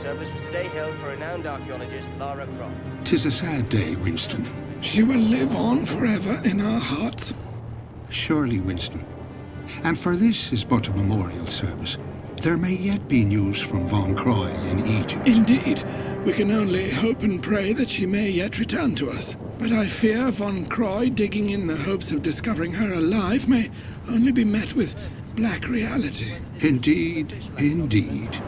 service was today held for renowned archaeologist Lara Croft. 'Tis a sad day, Winston. She will live on forever in our hearts. Surely, Winston. And for this is but a memorial service. There may yet be news from Von Croy in Egypt. Indeed, we can only hope and pray that she may yet return to us. But I fear Von Croy, digging in the hopes of discovering her alive, may only be met with black reality. Indeed, indeed.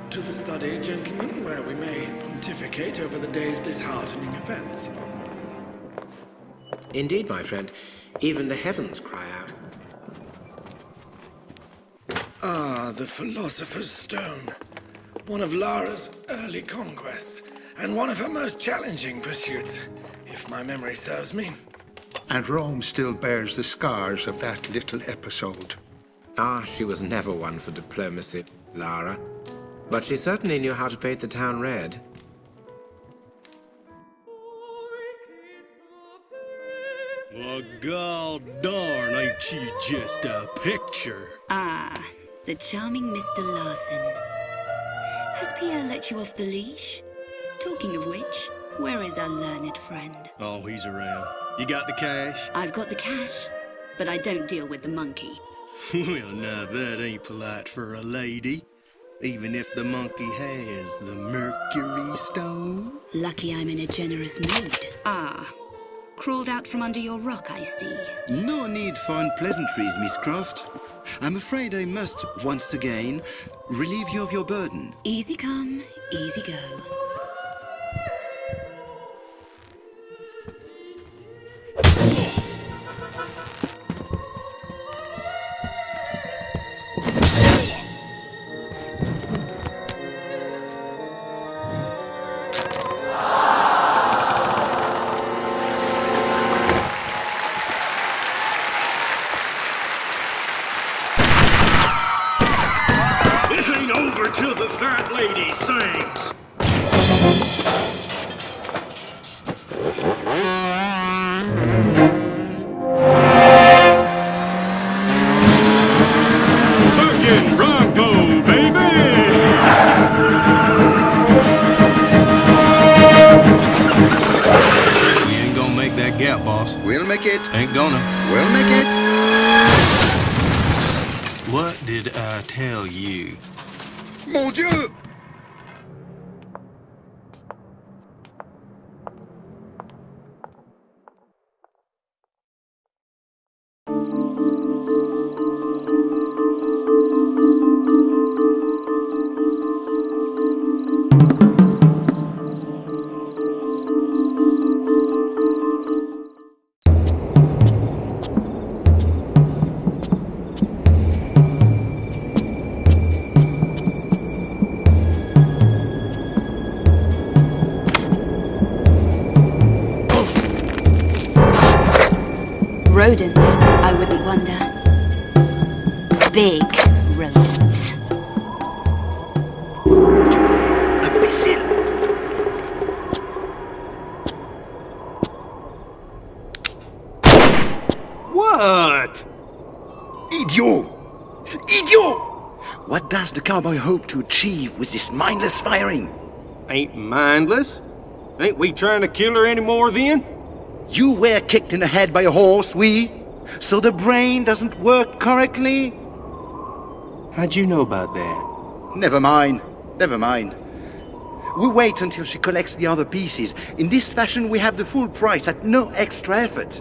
To the study, gentlemen, where we may pontificate over the day's disheartening events. Indeed, my friend. Even the heavens cry out. Ah, the Philosopher's Stone. One of Lara's early conquests, and one of her most challenging pursuits, if my memory serves me. And Rome still bears the scars of that little episode. Ah, she was never one for diplomacy, Lara. But she certainly knew how to paint the town red. Well, god darn, ain't she just a picture? Ah, the charming Mr. Larson. Has Pierre let you off the leash? Talking of which, where is our learned friend? Oh, he's around. You got the cash? I've got the cash, but I don't deal with the monkey. Well, now that ain't polite for a lady. Even if the monkey has the Mercury Stone. Lucky I'm in a generous mood. Ah, crawled out from under your rock, I see. No need for unpleasantries, Miss Croft. I'm afraid I must, once again, relieve you of your burden. Easy come, easy go. Till the fat lady sings. Fucking Bronco, baby! We ain't gonna make that gap, boss. We'll make it. Ain't gonna. We'll make it. What did I tell you? Mon Dieu! Rodents, I wouldn't wonder. Big rodents. Imbécile! What? Idiot! Idiot! What does the cowboy hope to achieve with this mindless firing? Ain't mindless. Ain't we trying to kill her anymore then? You were kicked in the head by a horse, oui? So the brain doesn't work correctly? How'd you know about that? Never mind. Never mind. We wait until she collects the other pieces. In this fashion, we have the full price at no extra effort.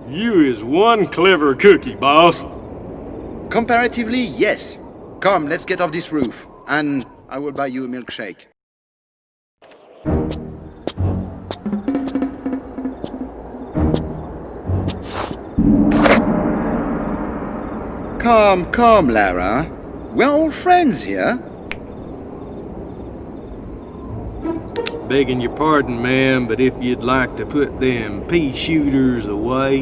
You is one clever cookie, boss. Comparatively, yes. Come, let's get off this roof. And I will buy you a milkshake. Come, Lara. We're all friends here. Begging your pardon, ma'am, but if you'd like to put them pea shooters away.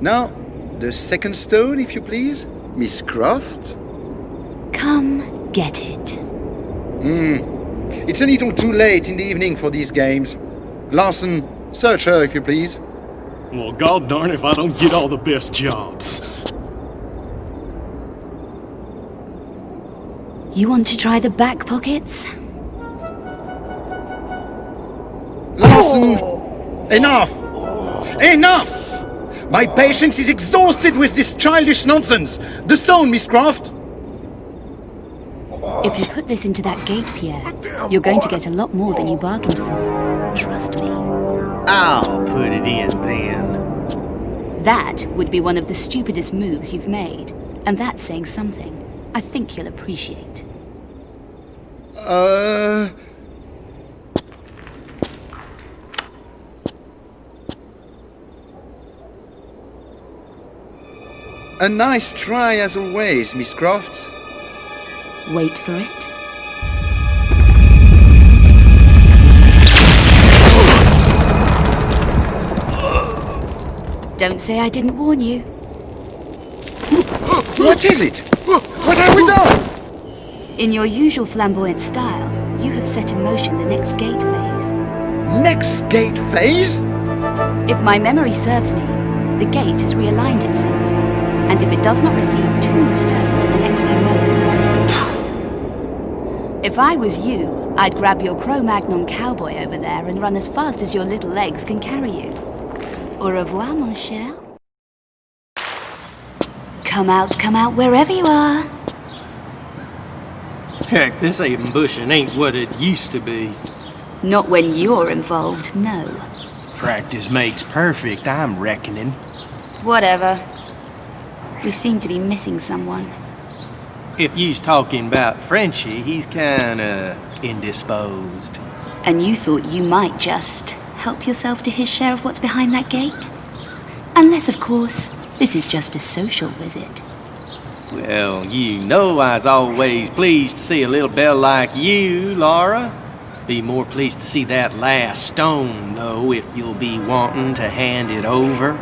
Now, the second stone, if you please. Miss Croft? Come get it. It's a little too late in the evening for these games. Larson, search her if you please. Well, god darn if I don't get all the best jobs. You want to try the back pockets? Larson! Enough! Enough! My patience is exhausted with this childish nonsense. The stone, Miss Croft! If you put this into that gate, Pierre, you're going to get a lot more than you bargained for. Trust me. I'll put it in then. That would be one of the stupidest moves you've made. And that's saying something. I think you'll appreciate. A nice try as always, Miss Croft. Wait for it. Don't say I didn't warn you. What is it? What have we done? In your usual flamboyant style, you have set in motion the next gate phase. Next gate phase? If my memory serves me, the gate has realigned itself. And if it does not receive 2 stones in the next few moments... If I was you, I'd grab your Cro-Magnon cowboy over there and run as fast as your little legs can carry you. Au revoir, mon cher. Come out, wherever you are. Heck, this ambushing ain't what it used to be. Not when you're involved, no. Practice makes perfect, I'm reckoning. Whatever. We seem to be missing someone. If you's talking about Frenchie, he's kinda indisposed. And you thought you might just help yourself to his share of what's behind that gate? Unless, of course, this is just a social visit. Well, you know I's always pleased to see a little belle like you, Laura. Be more pleased to see that last stone, though, if you'll be wanting to hand it over.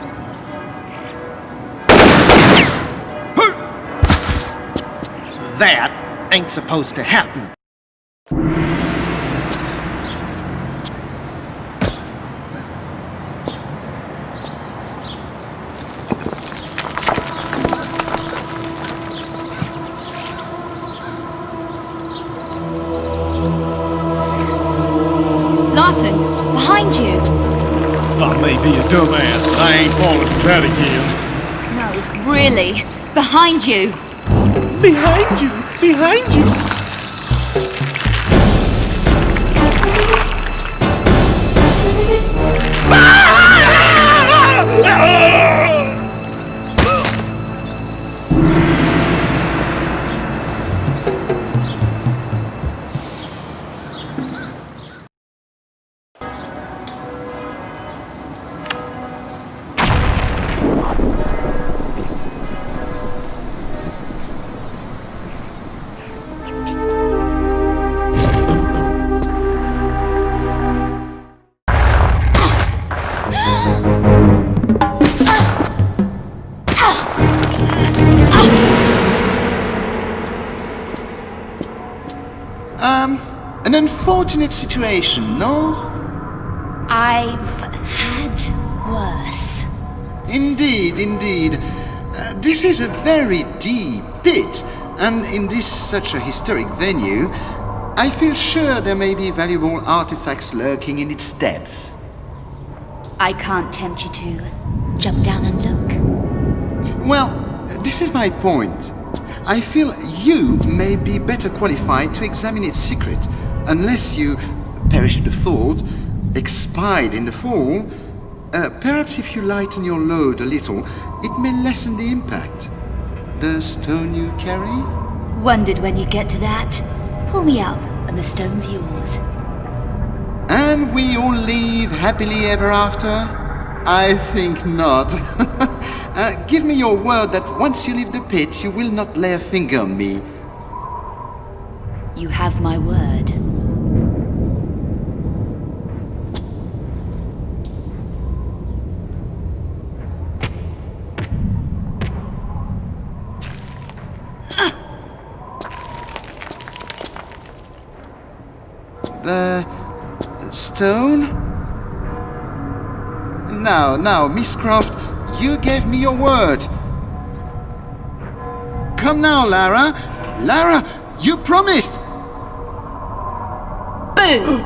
That ain't supposed to happen. Larson, behind you! I may be a dumbass, but I ain't falling for that again. No, really, behind you! Behind you! Behind you! An unfortunate situation, no? I've had worse. Indeed, indeed. This is a very deep pit, and in such a historic venue, I feel sure there may be valuable artifacts lurking in its depths. I can't tempt you to jump down and look. Well, this is my point. I feel you may be better qualified to examine its secret, unless you perished the thought, expired in the fall. Perhaps if you lighten your load a little, it may lessen the impact. The stone you carry? Wondered when you'd get to that. Pull me up, and the stone's yours. And we all live happily ever after? I think not. Give me your word that once you leave the pit, you will not lay a finger on me. You have my word. Stone? Now, Miss Croft, you gave me your word. Come now, Lara. Lara, you promised! Boo!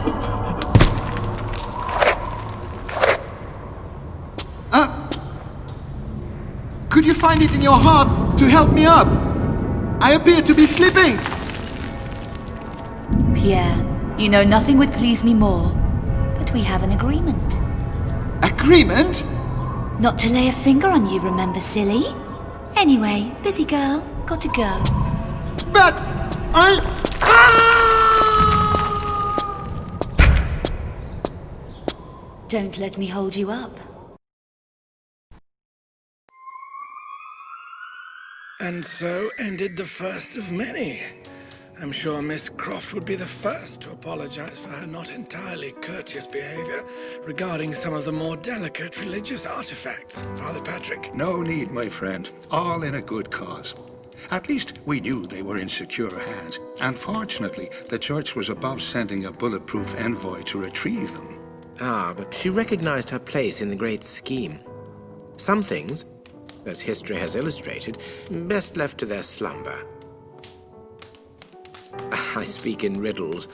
Could you find it in your heart to help me up? I appear to be sleeping. Pierre, you know nothing would please me more, but we have an agreement. Agreement? Not to lay a finger on you, remember, silly? Anyway, busy girl, got to go. But I... Don't let me hold you up. And so ended the first of many. I'm sure Miss Croft would be the first to apologize for her not entirely courteous behavior regarding some of the more delicate religious artifacts, Father Patrick. No need, my friend. All in a good cause. At least we knew they were in secure hands. And fortunately, the church was above sending a bulletproof envoy to retrieve them. Ah, but she recognized her place in the great scheme. Some things, as history has illustrated, best left to their slumber. I speak in riddles.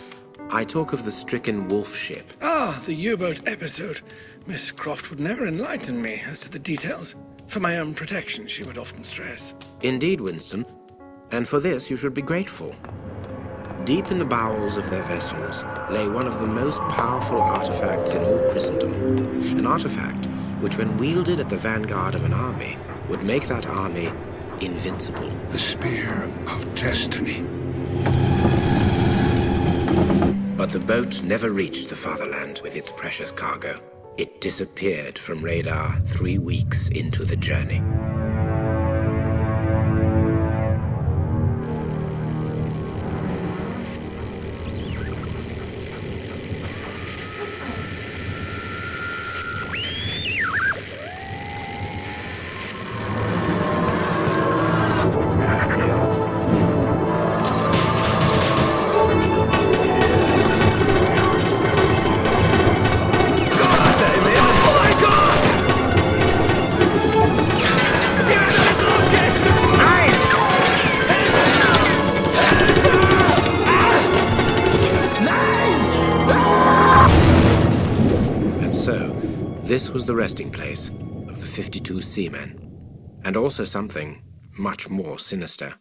I talk of the stricken wolf ship. Ah, the U-boat episode. Miss Croft would never enlighten me as to the details. For my own protection, she would often stress. Indeed, Winston. And for this you should be grateful. Deep in the bowels of their vessels lay one of the most powerful artifacts in all Christendom. An artifact which, when wielded at the vanguard of an army, would make that army invincible. The Spear of Destiny. But the boat never reached the fatherland with its precious cargo. It disappeared from radar 3 weeks into the journey. This was the resting place of the 52 seamen, and also something much more sinister.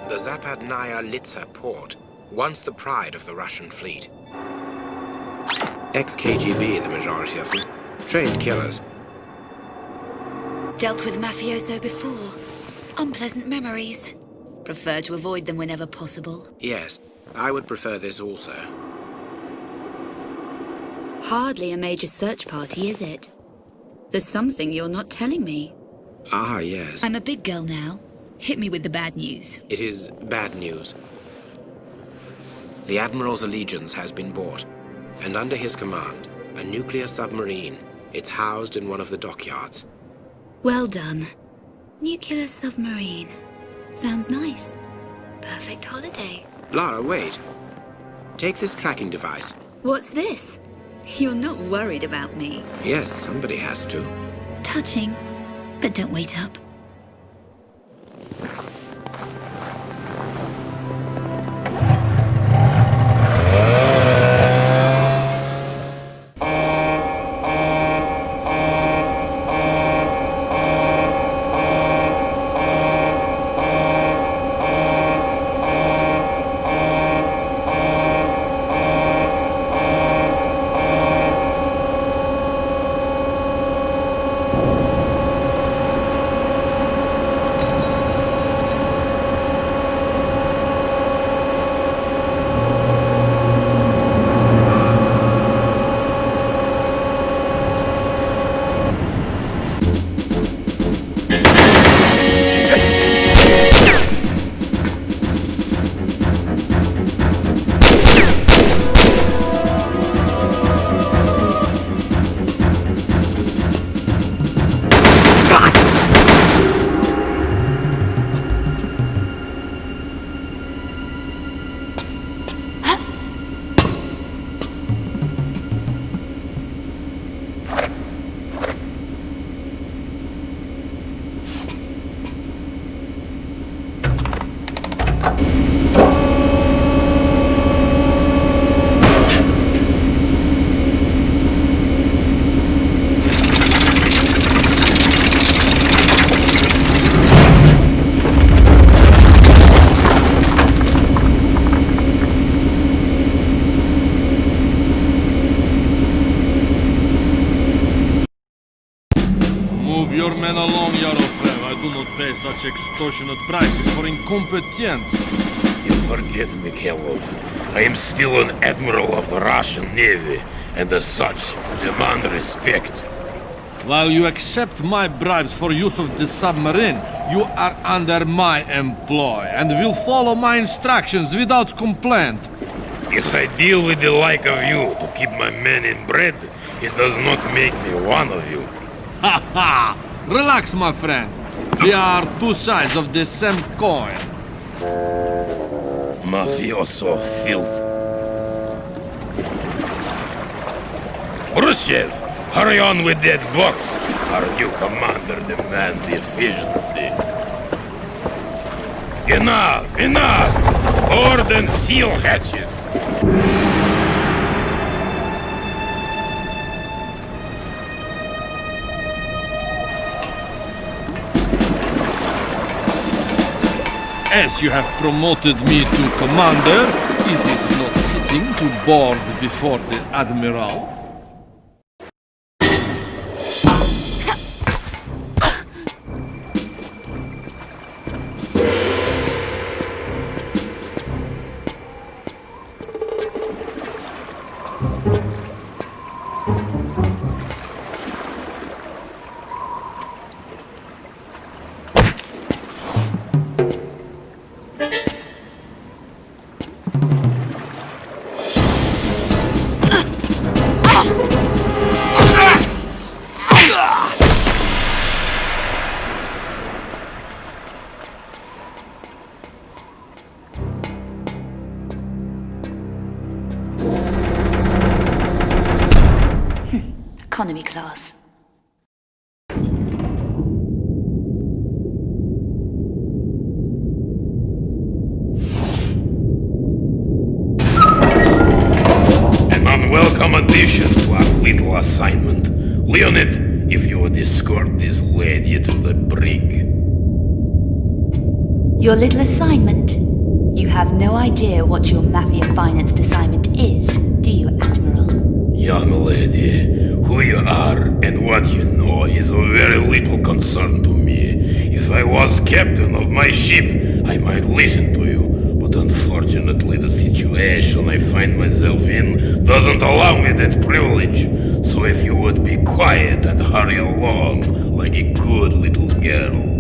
The Zapadnaya Litsa port, once the pride of the Russian fleet. Ex-KGB, the majority of them, trained killers. Dealt with mafioso before. Unpleasant memories. Prefer to avoid them whenever possible. Yes, I would prefer this also. Hardly a major search party, is it? There's something you're not telling me. Ah, yes. I'm a big girl now. Hit me with the bad news. It is bad news. The Admiral's allegiance has been bought, and under his command, a nuclear submarine. It's housed in one of the dockyards. Well done. Nuclear submarine. Sounds nice. Perfect holiday. Lara, wait. Take this tracking device. What's this? You're not worried about me. Yes, somebody has to. Touching. But don't wait up. Move your men along, Yarofev. I do not pay such extortionate prices for incompetence. You forget, Mikhailov. I am still an admiral of the Russian Navy, and as such, demand respect. While you accept my bribes for use of the submarine, you are under my employ and will follow my instructions without complaint. If I deal with the like of you to keep my men in bread, it does not make me one of you. Ha ha! Relax, my friend. We are two sides of the same coin. Mafioso filth. Khrushchev, hurry on with that box. Our new commander demands efficiency. Enough! Enough! Board and seal hatches. As you have promoted me to commander, is it not fitting to board before the admiral? Economy class. An unwelcome addition to our little assignment. Leonid, if you would escort this lady to the brig. Your little assignment? You have no idea what your mafia-financed assignment is, do you, Admiral? Young lady, who you are and what you know is of very little concern to me. If I was captain of my ship, I might listen to you, but unfortunately the situation I find myself in doesn't allow me that privilege. So if you would be quiet and hurry along like a good little girl.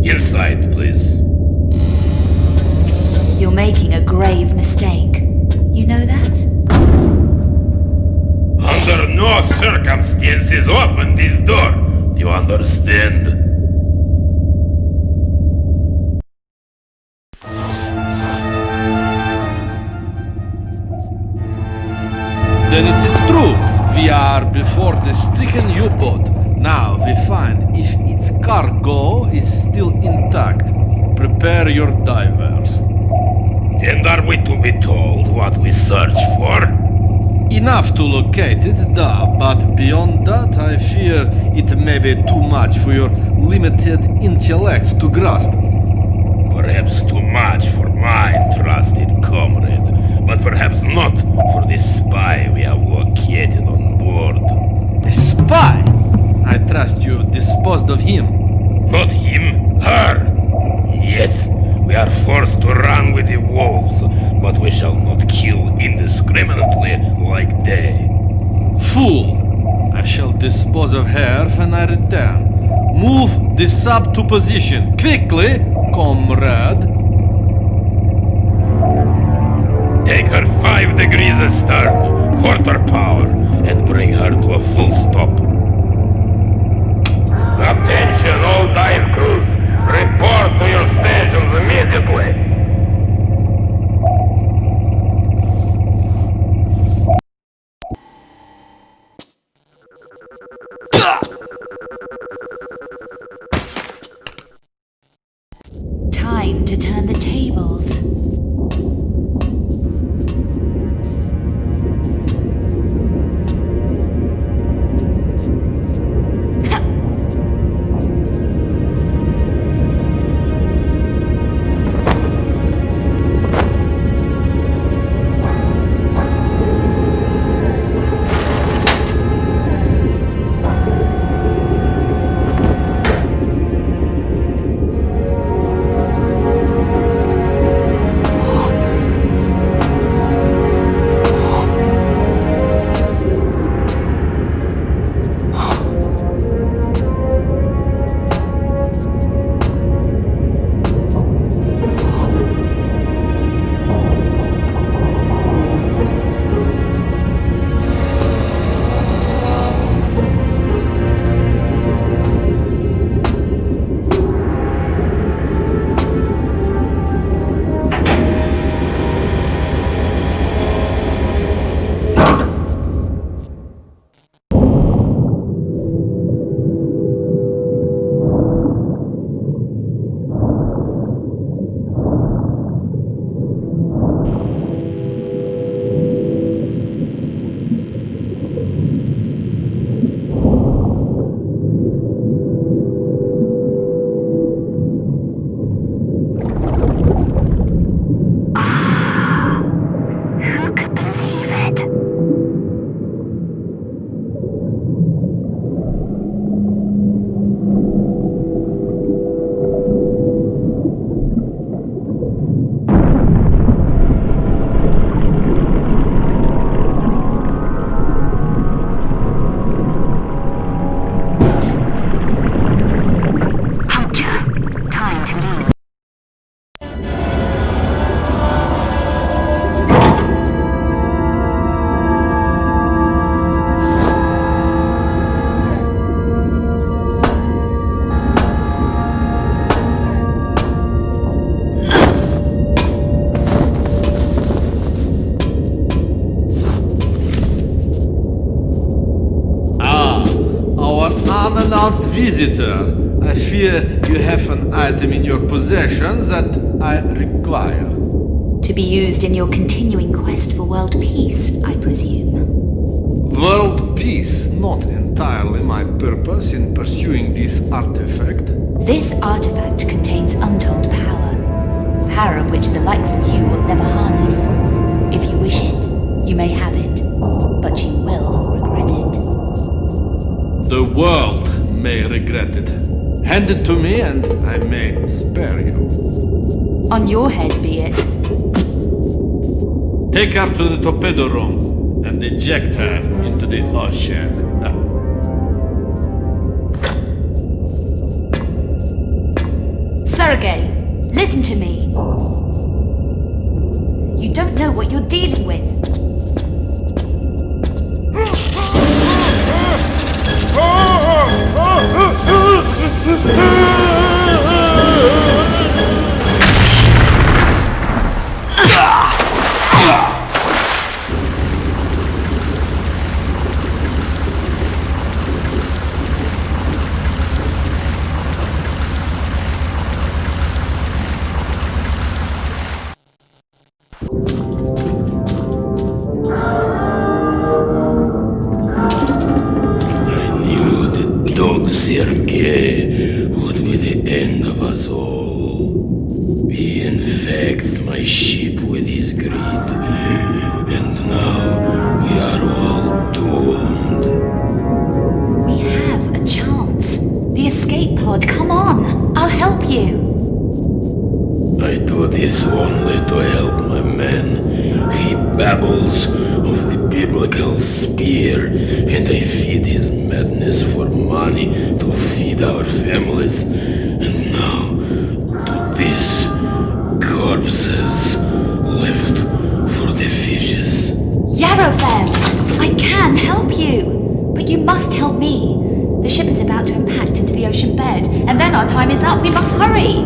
Inside, please. You're making a grave mistake. You know that? Under no circumstances open this door. Do you understand? Then it is true. We are before the stricken U-boat. Now we find if its cargo is still intact. Prepare your divers. And are we to be told what we search for? Enough to locate it, but beyond that I fear it may be too much for your limited intellect to grasp. Perhaps too much for my trusted comrade, but perhaps not for this spy we have located on board. A spy? I trust you disposed of him. Not him, her. Yet, we are forced to run with the wolves, but we shall not kill indiscriminately like they. Fool! I shall dispose of her when I return. Move the sub to position, quickly, comrade. Take her 5 degrees astern, quarter power, and bring her to a full stop. Attention all dive crews! Report to your stations immediately! Time to turn the tables. visitor. I fear you have an item in your possession that I require. To be used in your continuing quest for world peace, I presume. World peace, not entirely my purpose in pursuing this artifact. This artifact contains untold power. Power of which the likes of you will never harness. If you wish it, you may have it, but you will regret it. The world may regret it. Hand it to me and I may spare you. On your head be it. Take her to the torpedo room and eject her into the ocean. Sergei, listen to me. You don't know what you're dealing with. Sergei would be the end of us all. He infects my ship with his greed, and now we are all doomed. We have a chance. The escape pod, come on. I'll help you. I do this only to help my man. He babbles of the biblical spear, and I feed his madness for money to feed our families. And now, to these corpses left for the fishes. Yarofem, I can help you. But you must help me. The ship is about to impact into the ocean bed, and then our time is up. We must hurry.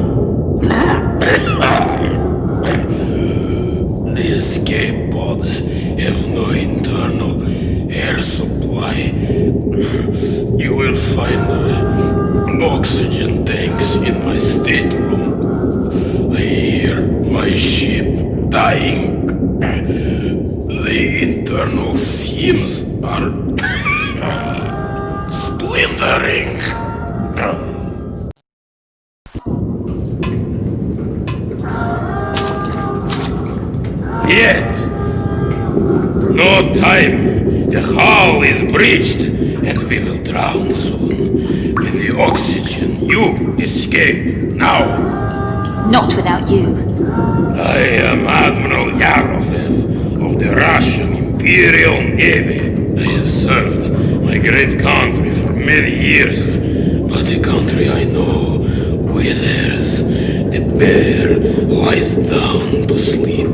The escape pods have no internal air supply. You will find oxygen tanks in my stateroom. I hear my ship dying. The internal seams are splintering. Yet, no time. The hull is breached, and we will drown soon. With the oxygen, you escape now. Not without you. I am Admiral Yarofev of the Russian Imperial Navy. I have served my great country for many years, but the country I know withers. The bear lies down to sleep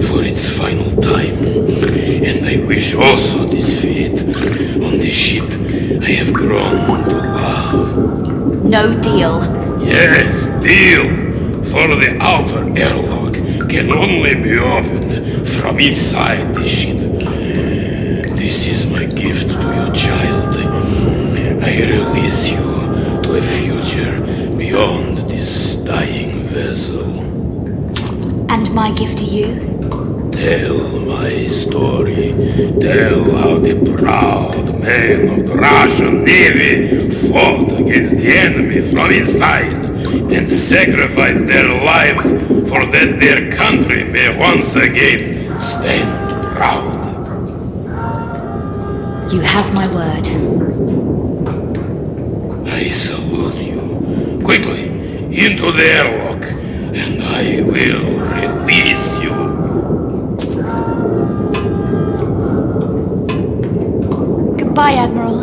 for its final time, and I wish also this fate on the ship I have grown to love. No deal. Yes, deal, for the outer airlock can only be opened from inside the ship. This is my gift to your child. I release you to a future beyond this dying vessel. And my gift to you? Tell my story. Tell how the proud men of the Russian Navy fought against the enemy from inside and sacrificed their lives for that their country may once again stand proud. You have my word. I salute you. Quickly, into the airlock, and I will release you. Goodbye, Admiral.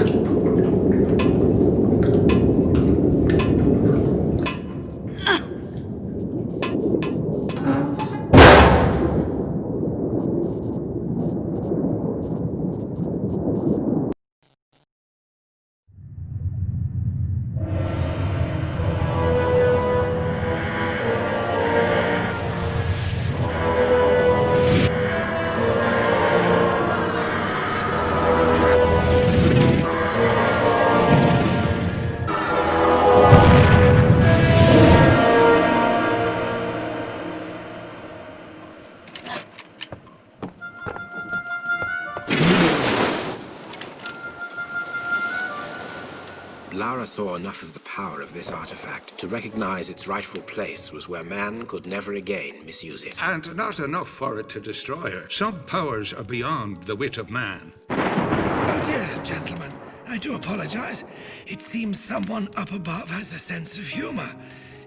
Lara saw enough of the power of this artifact to recognize its rightful place was where man could never again misuse it. And not enough for it to destroy her. Some powers are beyond the wit of man. Oh dear, gentlemen. I do apologize. It seems someone up above has a sense of humor.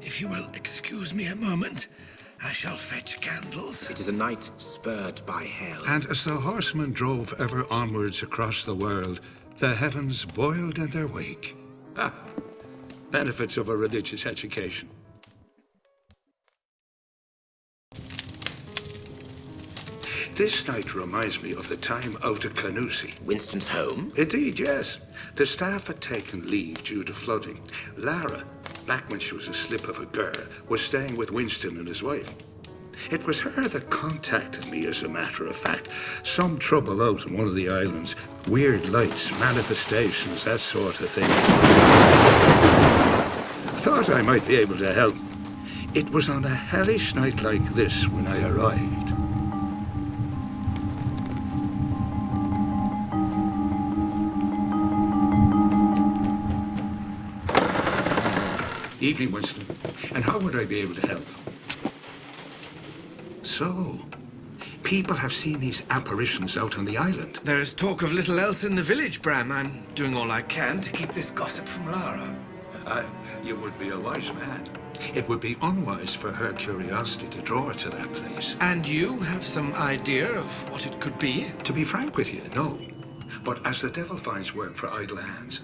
If you will excuse me a moment, I shall fetch candles. It is a night spurred by hell. And as the horsemen drove ever onwards across the world, the heavens boiled in their wake. Ah, benefits of a religious education. This night reminds me of the time out at Canusi. Winston's home? Indeed, yes. The staff had taken leave due to flooding. Lara, back when she was a slip of a girl, was staying with Winston and his wife. It was her that contacted me, as a matter of fact. Some trouble out on one of the islands. Weird lights, manifestations, that sort of thing. Thought I might be able to help. It was on a hellish night like this when I arrived. Evening, Winston. And how would I be able to help? So, people have seen these apparitions out on the island. There is talk of little else in the village, Bram. I'm doing all I can to keep this gossip from Lara. You would be a wise man. It would be unwise for her curiosity to draw her to that place. And you have some idea of what it could be? To be frank with you, no. But as the devil finds work for idle hands,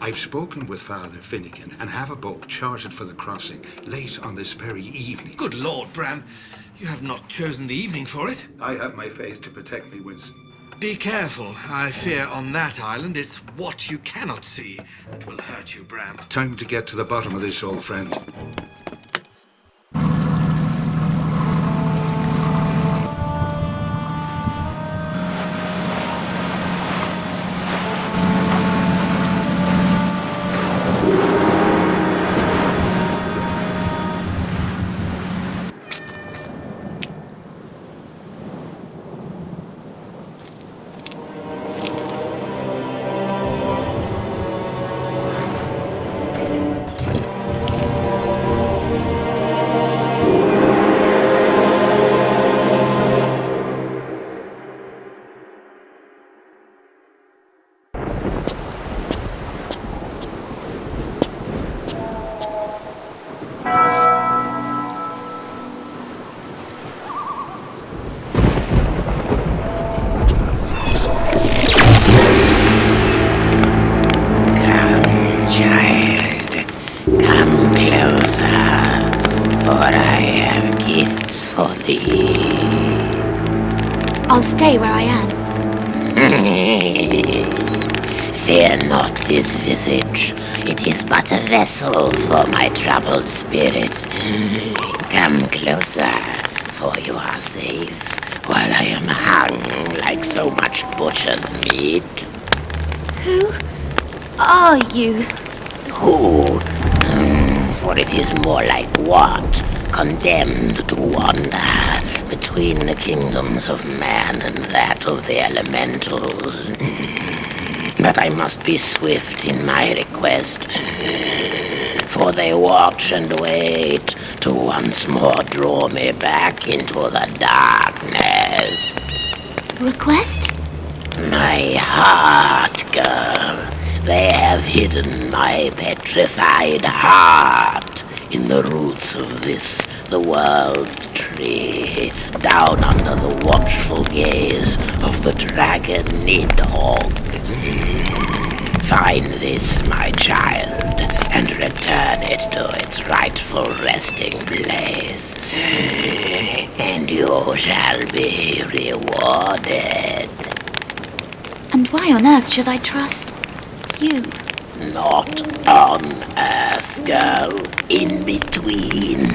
I've spoken with Father Finnegan and have a boat chartered for the crossing late on this very evening. Good Lord, Bram. You have not chosen the evening for it. I have my faith to protect me, Winston. Be careful. I fear on that island it's what you cannot see that will hurt you, Bram. Time to get to the bottom of this, old friend. I'll stay where I am. Fear not this visage. It is but a vessel for my troubled spirit. Come closer, for you are safe, while I am hung like so much butcher's meat. Who are you? Who? For it is more like what? Condemned to wander between the kingdoms of man and that of the elementals. But I must be swift in my request, for they watch and wait to once more draw me back into the darkness. Request? My heart, girl. They have hidden my petrified heart in the roots of this, the world tree, down under the watchful gaze of the dragon Nidhogg. Find this, my child, and return it to its rightful resting place, and you shall be rewarded. And why on earth should I trust you? Not on earth, girl. In between.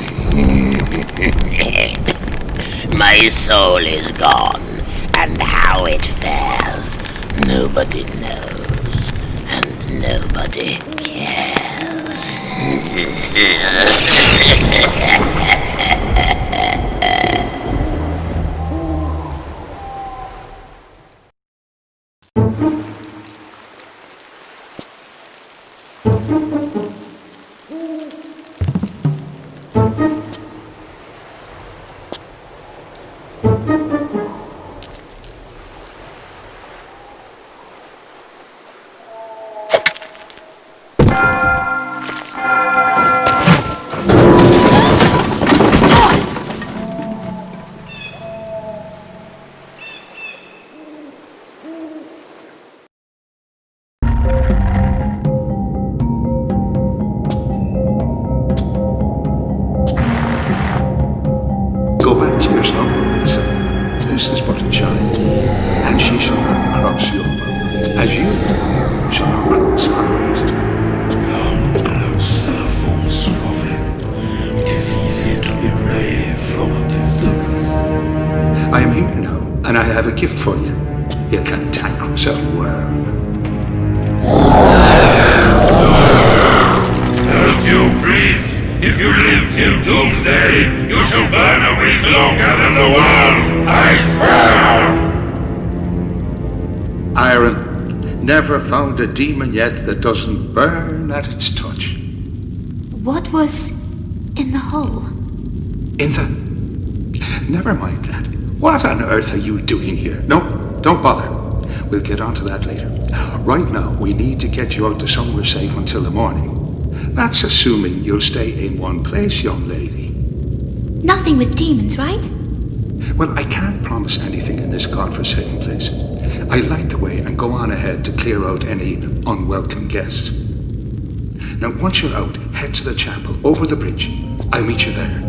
My soul is gone, and how it fares, nobody knows, and nobody cares. Go back to your slumber, my son. This is but a child, and she shall not cross your boundary, as you shall not cross ours. Come closer, false prophet. It is easy to be brave from a distance. I am here now, and I have a gift for you. You cantankerous old worm. As you please. If you live till doomsday, you shall burn a week longer than the world, I swear! Iron, never found a demon yet that doesn't burn at its touch. What was in the hole? In the... Never mind that. What on earth are you doing here? No, don't bother. We'll get onto that later. Right now, we need to get you out to somewhere safe until the morning. That's assuming you'll stay in one place, young lady. Nothing with demons, right? Well, I can't promise anything in this godforsaken place. I light the way and go on ahead to clear out any unwelcome guests. Now, once you're out, head to the chapel, over the bridge. I'll meet you there.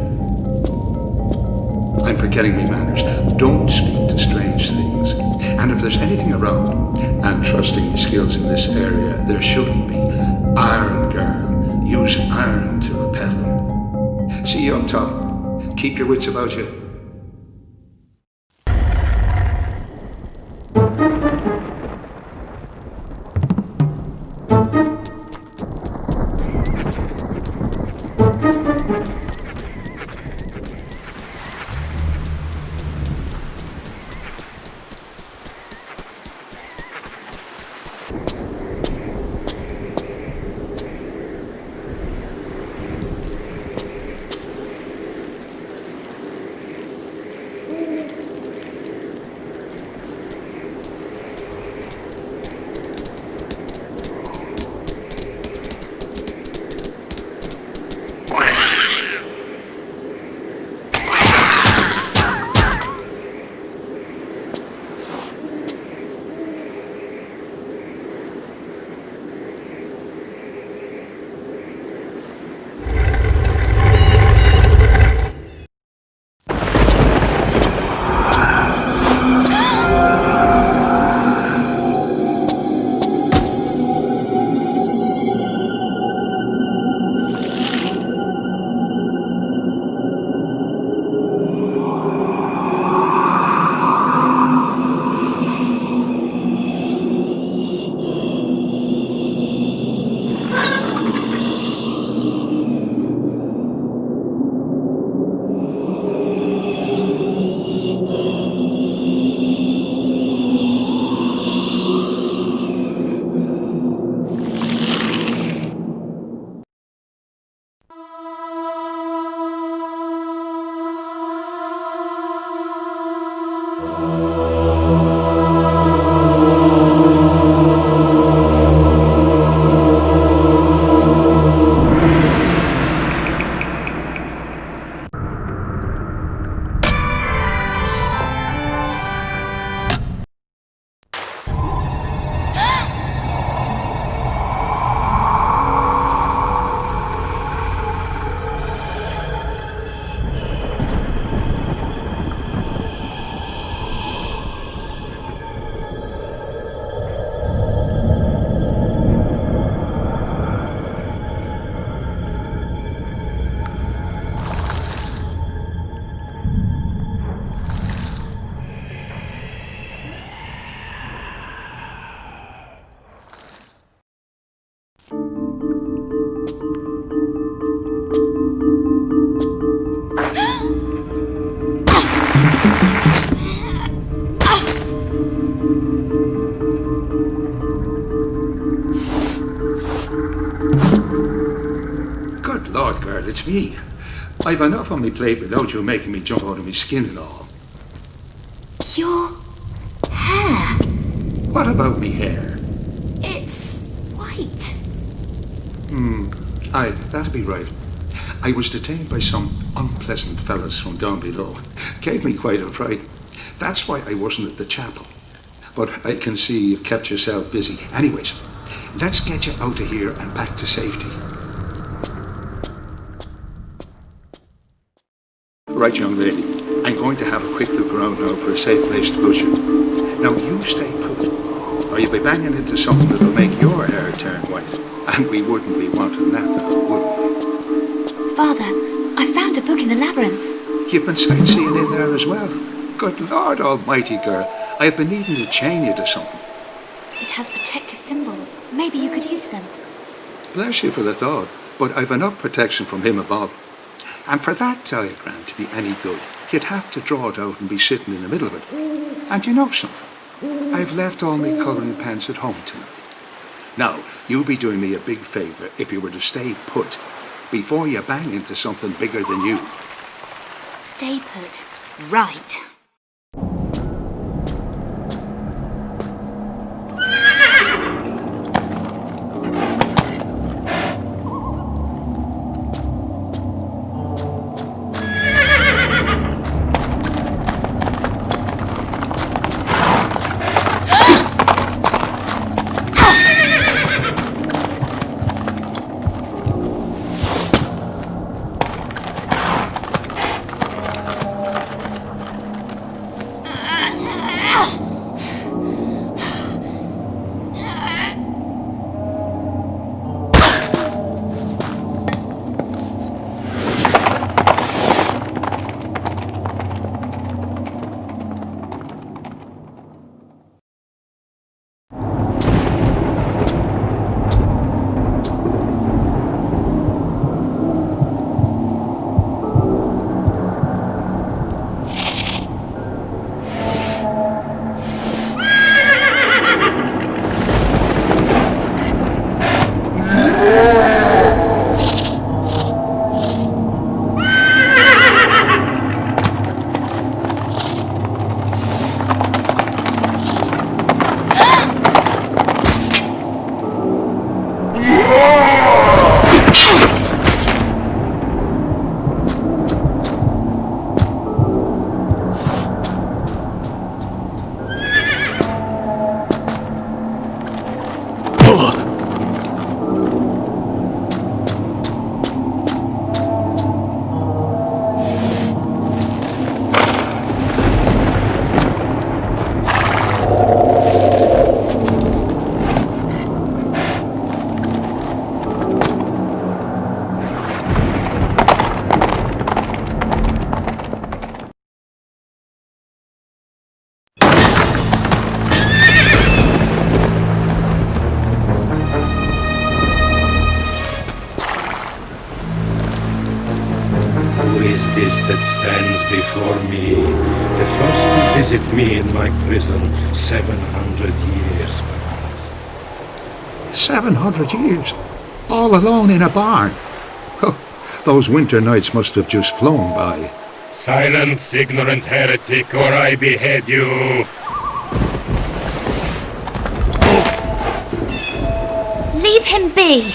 I'm forgetting me manners. Don't speak to strange things. And if there's anything around, and trusting your skills in this area, there shouldn't be. Iron girl. Use iron to repel them. See you up top. Keep your wits about you. Good Lord, girl, it's me. I've enough on me plate without you making me jump out of my skin and all. Your hair. What about me hair? It's white. Aye, that'd be right. I was detained by some unpleasant fellas from down below. Gave me quite a fright. That's why I wasn't at the chapel. But I can see you've kept yourself busy. Anyways, let's get you out of here and back to safety. Right, young lady. I'm going to have a quick look around now for a safe place to put you. Now, you stay put, or you'll be banging into something that'll make your hair turn white. And we wouldn't be wanting that now, would we? Father, I found a book in the labyrinth. You've been sightseeing in there as well. Good Lord almighty, girl. I've been needing to chain you to something. It has protective symbols. Maybe you could use them. Bless you for the thought, but I've enough protection from him above. And for that diagram to be any good, you'd have to draw it out and be sitting in the middle of it. And you know something? I've left all my colouring pens at home tonight. Now, you'll be doing me a big favour if you were to stay put before you bang into something bigger than you. Stay put. Right. That stands before me, the first to visit me in my prison 700 years past. 700 years? All alone in a barn? Oh, those winter nights must have just flown by. Silence, ignorant heretic, or I behead you! Leave him be!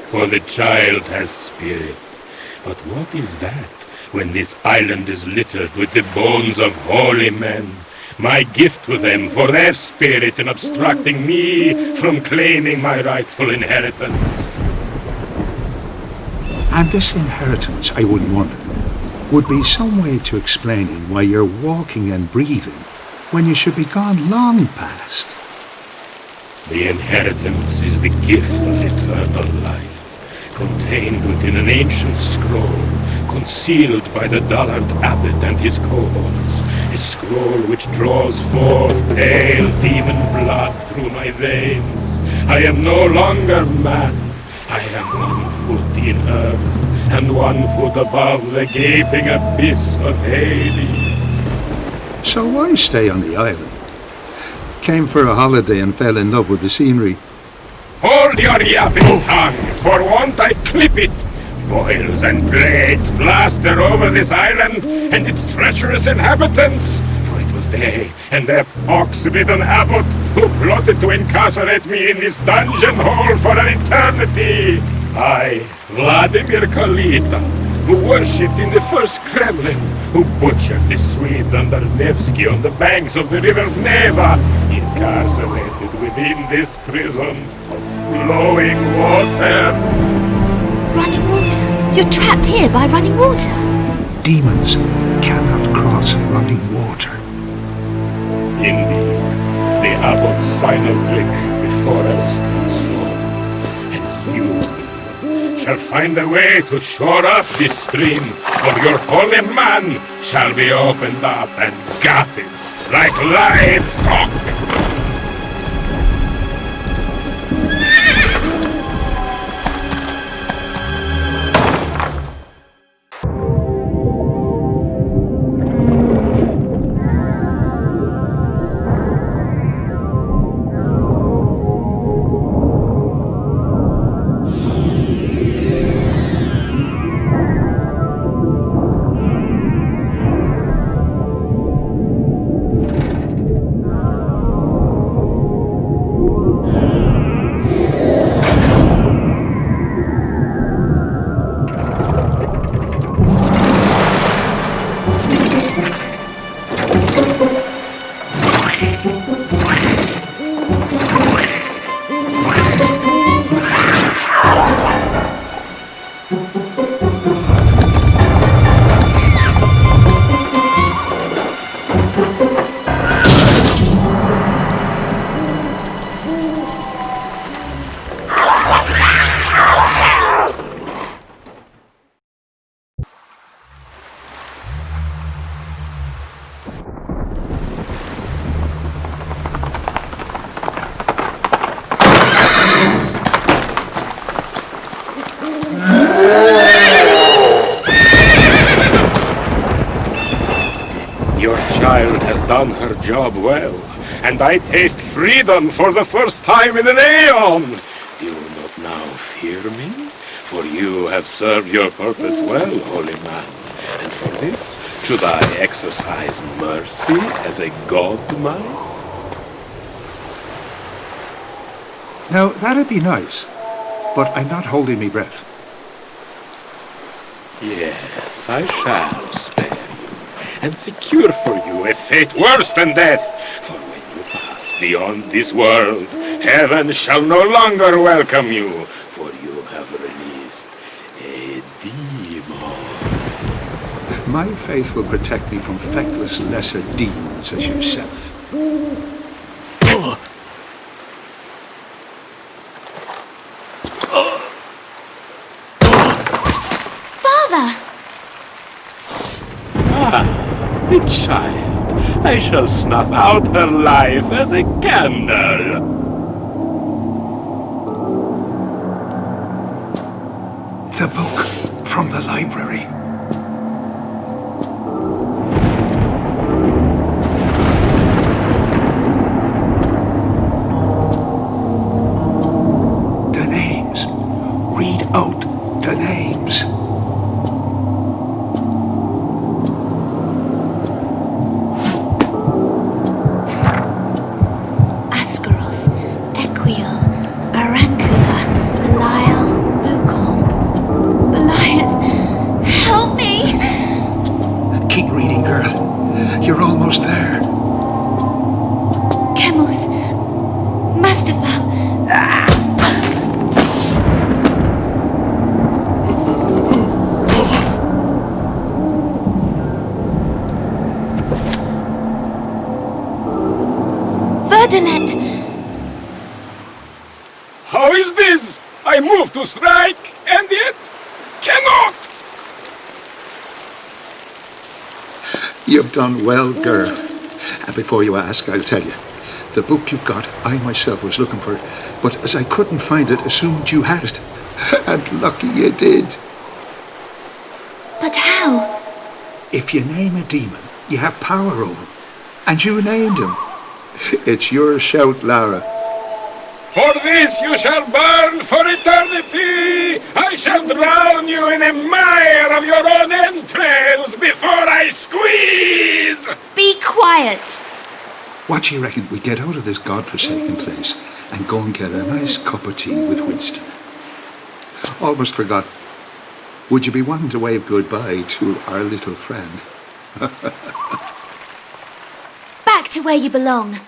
For the child has spirit. But what is that, when this island is littered with the bones of holy men? My gift to them for their spirit in obstructing me from claiming my rightful inheritance. And this inheritance, I would wonder, would be some way to explaining why you're walking and breathing when you should be gone long past. The inheritance is the gift of eternal life, contained within an ancient scroll, concealed by the dullard abbot and his cohorts, a scroll which draws forth pale demon blood through my veins. I am no longer man. I am 1 foot in earth, and 1 foot above the gaping abyss of Hades. So why stay on the island? Came for a holiday and fell in love with the scenery. Hold your yapping tongue, for won't I clip it? Boils and plagues plaster over this island and its treacherous inhabitants. For it was they and their pox-bitten abbot who plotted to incarcerate me in this dungeon hole for an eternity. I, Vladimir Kalita, who worshipped in the first Kremlin, who butchered the Swedes under Nevsky on the banks of the river Neva, incarcerated within this prison of flowing water. Running water? You're trapped here by running water. Demons cannot cross running water. Indeed, the abbot's final trick before I was transformed. And you shall find a way to shore up this stream, or your holy man shall be opened up and gutted like livestock. Your child has done her job well, and I taste freedom for the first time in an aeon. Do you not now fear me? For you have served your purpose well, holy man. And for this, should I exercise mercy as a god might? Now, that'd be nice, but I'm not holding me breath. Yes, I shall spare you, and secure for you a fate worse than death. For when you pass beyond this world, heaven shall no longer welcome you, for you have released a demon. My faith will protect me from feckless lesser demons as yourself. The child, I shall snuff out her life as a candle. The book from the library. The names. Read out the names. Keep reading, girl. You're almost there. Chemos. Mustafal. Verdilet. How is this? I move to strike, and yet cannot. You've done well, girl. And before you ask, I'll tell you. The book you've got, I myself was looking for it, but as I couldn't find it, assumed you had it. And lucky you did. But how? If you name a demon, you have power over him. And you named him. It's your shout, Lara. For this you shall burn for eternity! I shall drown you in a mire of your own entrails before I squeeze! Be quiet! What do you reckon we get out of this godforsaken place and go and get a nice cup of tea with Winston? Almost forgot. Would you be wanting to wave goodbye to our little friend? Back to where you belong.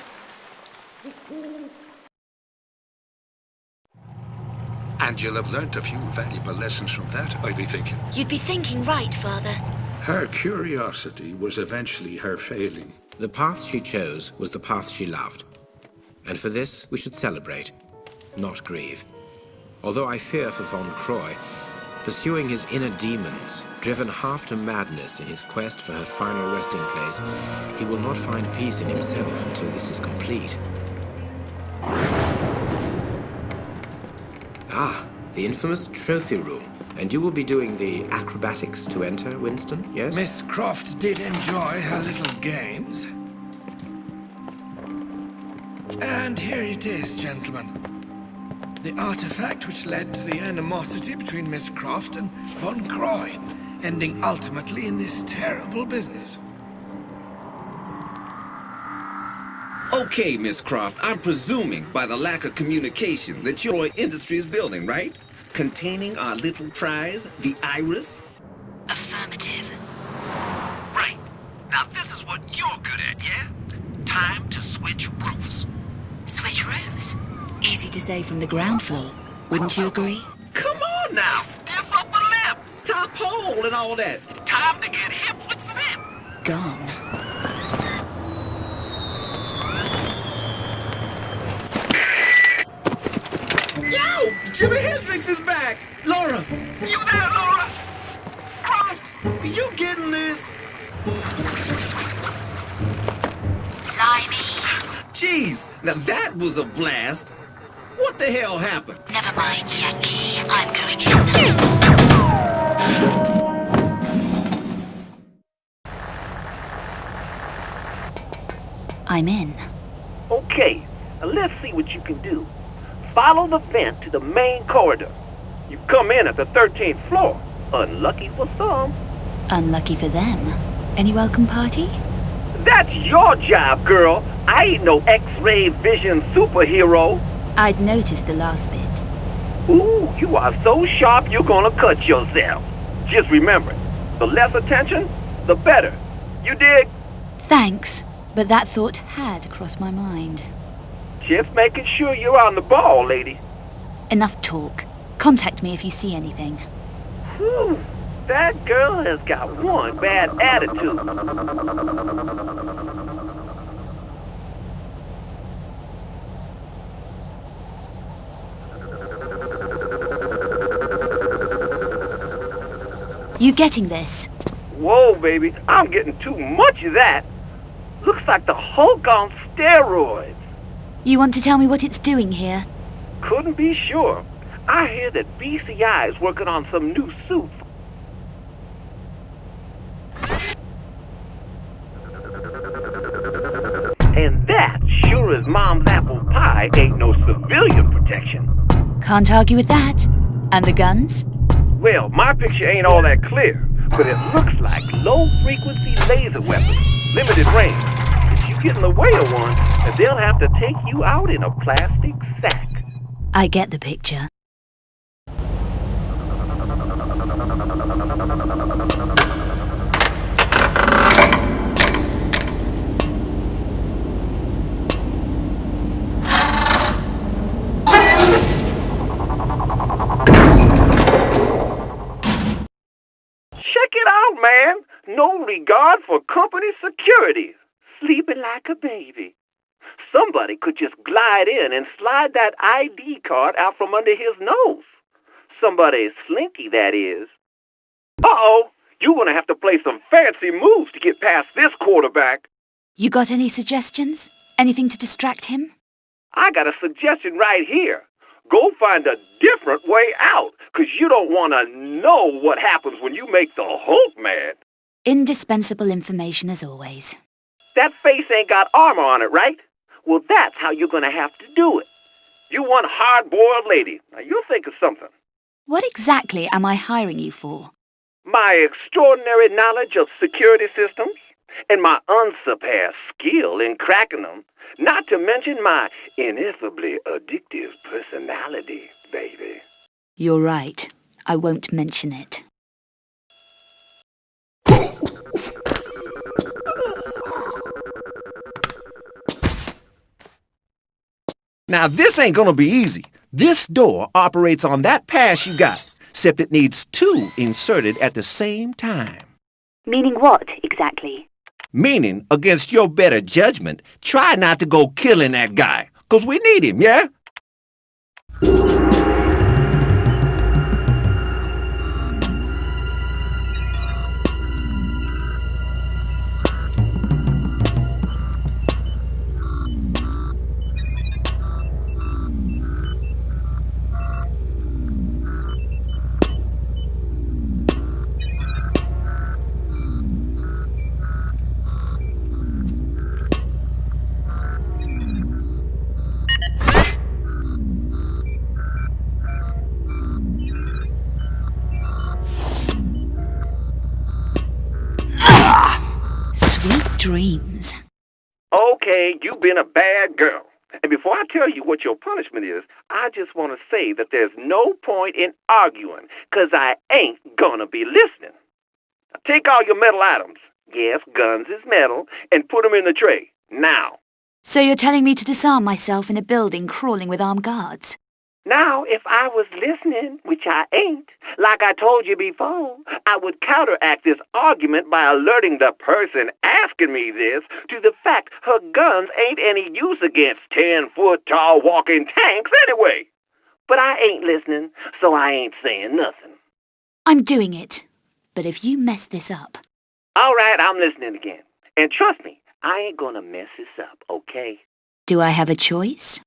And you'll have learnt a few valuable lessons from that, I'd be thinking. You'd be thinking right, Father. Her curiosity was eventually her failing. The path she chose was the path she loved. And for this, we should celebrate, not grieve. Although I fear for von Croy, pursuing his inner demons, driven half to madness in his quest for her final resting place, he will not find peace in himself until this is complete. Ah, the infamous trophy room. And you will be doing the acrobatics to enter, Winston, yes? Miss Croft did enjoy her little games. And here it is, gentlemen. The artifact which led to the animosity between Miss Croft and von Croy, ending ultimately in this terrible business. Okay, Miss Croft, I'm presuming by the lack of communication that your industry is building, right? Containing our little prize, the iris? Affirmative. Right. Now this is what you're good at, yeah? Time to switch roofs. Switch roofs? Easy to say from the ground floor. Wouldn't you agree? Come on now, stiff upper lip, top hole and all that. Time to get hip with zip. Gone. Yo! Jimi Hendrix is back! Laura! You there, Laura? Croft! Are you getting this? Blimey. Jeez, now that was a blast. What the hell happened? Never mind, Yankee. I'm going in. I'm in. Okay, now let's see what you can do. Follow the vent to the main corridor. You come in at the 13th floor. Unlucky for some. Unlucky for them. Any welcome party? That's your job, girl. I ain't no X-ray vision superhero. I'd noticed the last bit. Ooh, you are so sharp you're gonna cut yourself. Just remember, the less attention, the better. You dig? Thanks, but that thought had crossed my mind. Just making sure you're on the ball, lady. Enough talk. Contact me if you see anything. Whew, that girl has got one bad attitude. You getting this? Whoa, baby, I'm getting too much of that. Looks like the Hulk on steroids. You want to tell me what it's doing here? Couldn't be sure. I hear that BCI is working on some new suit. And that, sure as Mom's apple pie, ain't no civilian protection. Can't argue with that. And the guns? Well, my picture ain't all that clear, but it looks like low-frequency laser weapons, limited range. If you get in the way of one, they'll have to take you out in a plastic sack. I get the picture. Check it out, man. No regard for company security. Sleeping like a baby. Somebody could just glide in and slide that ID card out from under his nose. Somebody slinky, that is. Uh-oh, you're gonna have to play some fancy moves to get past this quarterback. You got any suggestions? Anything to distract him? I got a suggestion right here. Go find a different way out, 'cause you don't want to know what happens when you make the Hulk mad. Indispensable information as always. That face ain't got armor on it, right? Well, that's how you're gonna have to do it. You one hard-boiled lady. Now, you'll think of something. What exactly am I hiring you for? My extraordinary knowledge of security systems and my unsurpassed skill in cracking them, not to mention my ineffably addictive personality, baby. You're right. I won't mention it. Now, this ain't gonna be easy. This door operates on that pass you got, except it needs 2 inserted at the same time. Meaning what, exactly? Meaning, against your better judgment, try not to go killing that guy, 'cause we need him, yeah? Sweet dreams. Okay, you've been a bad girl. And before I tell you what your punishment is, I just want to say that there's no point in arguing, 'cause I ain't gonna be listening. Now, take all your metal items. Yes, guns is metal, and put them in the tray. Now. So you're telling me to disarm myself in a building crawling with armed guards? Now, if I was listening, which I ain't, like I told you before, I would counteract this argument by alerting the person asking me this to the fact her guns ain't any use against 10-foot-tall walking tanks anyway. But I ain't listening, so I ain't saying nothing. I'm doing it. But if you mess this up... All right, I'm listening again. And trust me, I ain't gonna mess this up, okay? Do I have a choice?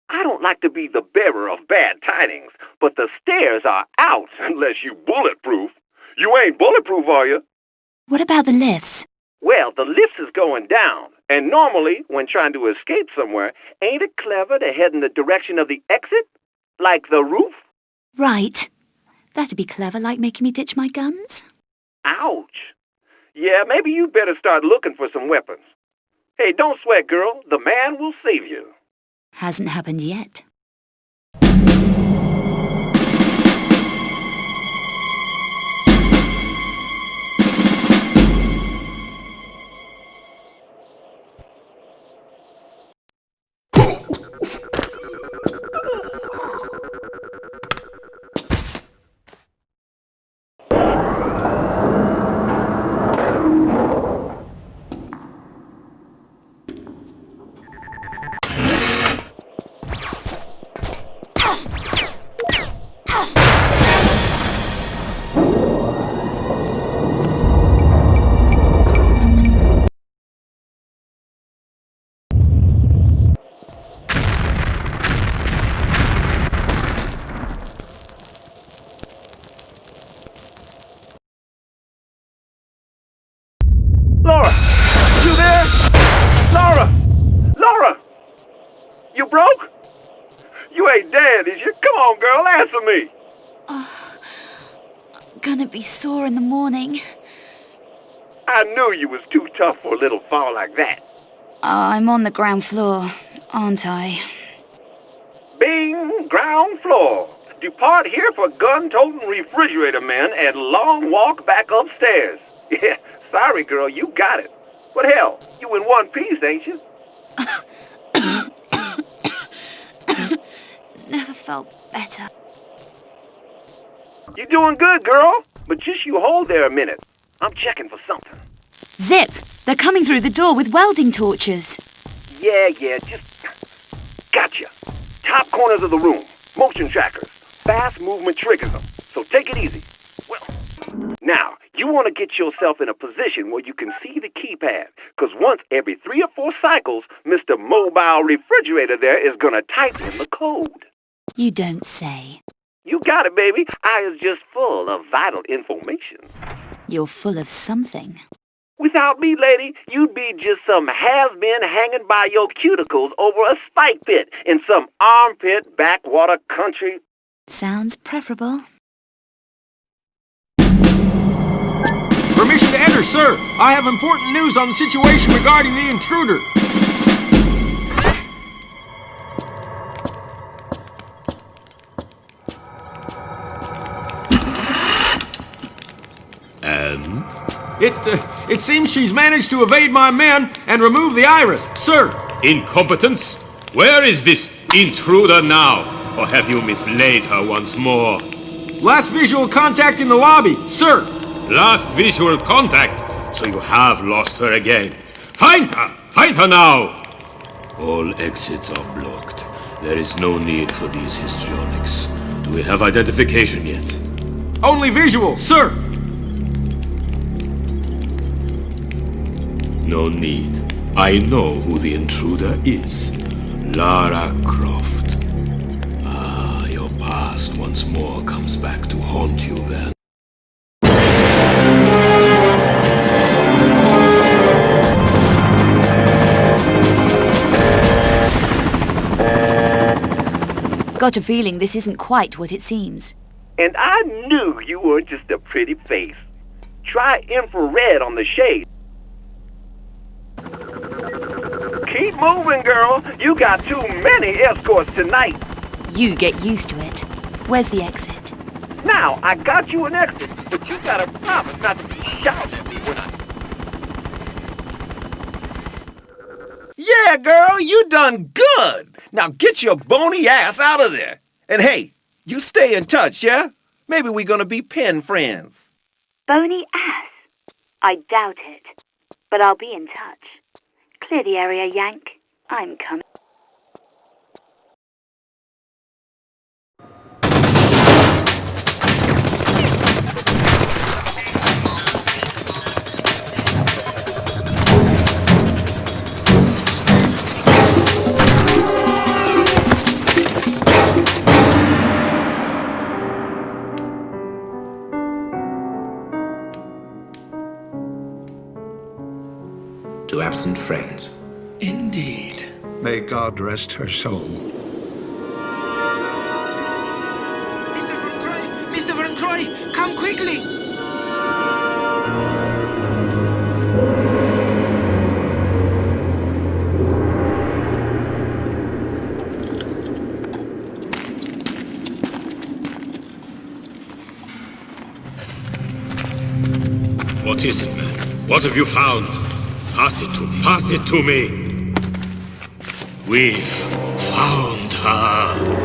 I don't like to be the bearer of bad tidings, but the stairs are out unless you bulletproof. You ain't bulletproof, are you? What about the lifts? Well, the lifts is going down, and normally, when trying to escape somewhere, ain't it clever to head in the direction of the exit? Like the roof? Right. That'd be clever, like making me ditch my guns. Ouch. Yeah, maybe you better start looking for some weapons. Hey, don't sweat, girl. The man will save you. Hasn't happened yet. Laura! You there? Laura! Laura! You broke? You ain't dead, is you? Come on, girl, answer me. Gonna be sore in the morning. I knew you was too tough for a little fall like that. I'm on the ground floor, aren't I? Bing, ground floor. Depart here for gun-toting refrigerator men and long walk back upstairs. Yeah, sorry, girl, you got it. But hell, you in one piece, ain't you? Never felt better. You doing good, girl. But just you hold there a minute. I'm checking for something. Zip! They're coming through the door with welding torches. Yeah, just... Gotcha. Top corners of the room. Motion trackers. Fast movement triggers them. So take it easy. Well, now, You want to get yourself in a position where you can see the keypad, because once every 3 or 4 cycles, Mr. Mobile Refrigerator there is going to type in the code. You don't say. You got it, baby. I is just full of vital information. You're full of something. Without me, lady, you'd be just some has-been hanging by your cuticles over a spike pit in some armpit backwater country. Sounds preferable. Permission to enter, sir. I have important news on the situation regarding the intruder. And? It seems she's managed to evade my men and remove the iris, sir. Incompetence? Where is this intruder now? Or have you mislaid her once more? Last visual contact in the lobby, sir. Last visual contact? So you have lost her again. Find her! Find her now! All exits are blocked. There is no need for these histrionics. Do we have identification yet? Only visual, sir. No need. I know who the intruder is. Lara Croft. Ah, your past once more comes back to haunt you then. Got a feeling this isn't quite what it seems. And I knew you weren't just a pretty face. Try infrared on the shade. Keep moving, girl. You got too many escorts tonight. You get used to it. Where's the exit? Now, I got you an exit, but you gotta promise not to shout at me when I... Yeah, girl, you done good. Now get your bony ass out of there. And hey, you stay in touch, yeah? Maybe we're gonna be pen friends. Bony ass? I doubt it. But I'll be in touch. Clear the area, Yank. I'm coming. To absent friends. Indeed. May God rest her soul. Mr. Van Croy, come quickly! What is it, man? What have you found? Pass it to me. Pass it to me. We've found her.